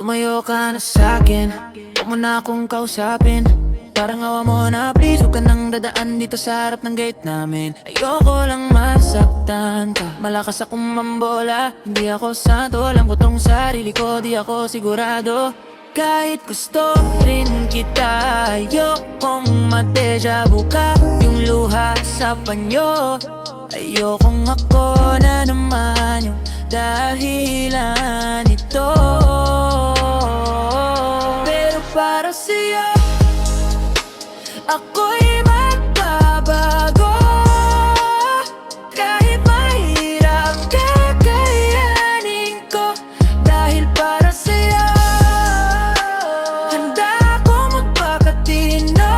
Tumayo ka na sa'kin, huwag mo na akong kausapin. Parang awa mo na please, huwag ka nang dadaan dito sa harap ng gate namin. Ayoko lang masaktan ka, malakas akong mambola. Hindi ako santo, alam ko tong sarili ko, di ako sigurado. Kahit gusto rin kita, ayokong ma-deja vu ka. Yung luha sa panyo, ayokong ako na naman yung dahilan ito. Pero para sa'yo, ako'y magbabago. Kahit mahirap, kakayanin ko. Dahil para sa'yo, handa akong magpakatino.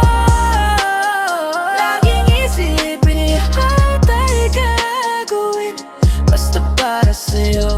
Laging isipin lahat ay gagawin, basta para sa'yo.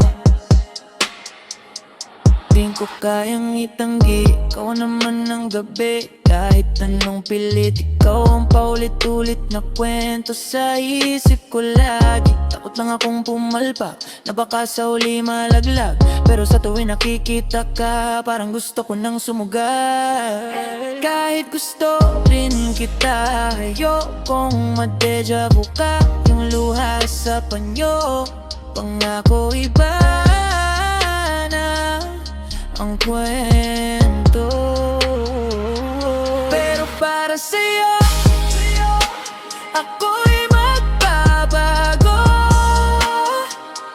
Di ko kayang itanggi, ikaw naman ng gabi. Kahit anong pilit, ikaw ang paulit-ulit na kwento sa isip ko lagi. Takot lang akong pumalpak, na baka sa uli malaglag. Pero sa tuwing nakikita ka, parang gusto ko nang sumugal. Kahit gusto rin kita, ayokong ma-deja vu ka. Yung luha sa panyo, pangako iba na ang kwento. Pero para sa'yo, ako'y magbabago.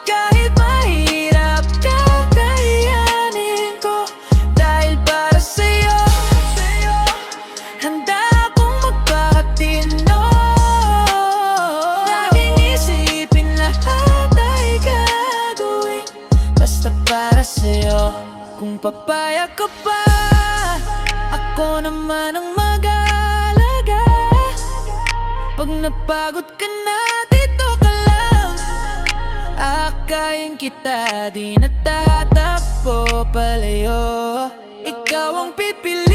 Kahit mahirap, kakayanin ko. Dahil para sa'yo, handa akong magpakatino. Laging isipin lahat ay gagawin, basta para sa'yo. Kung papayag ka pa, ako naman ang mag-aalaga. Pag napagod ka na, dito ka lang. Akayin kita, di natatakbo palayo. Ikaw ang pipili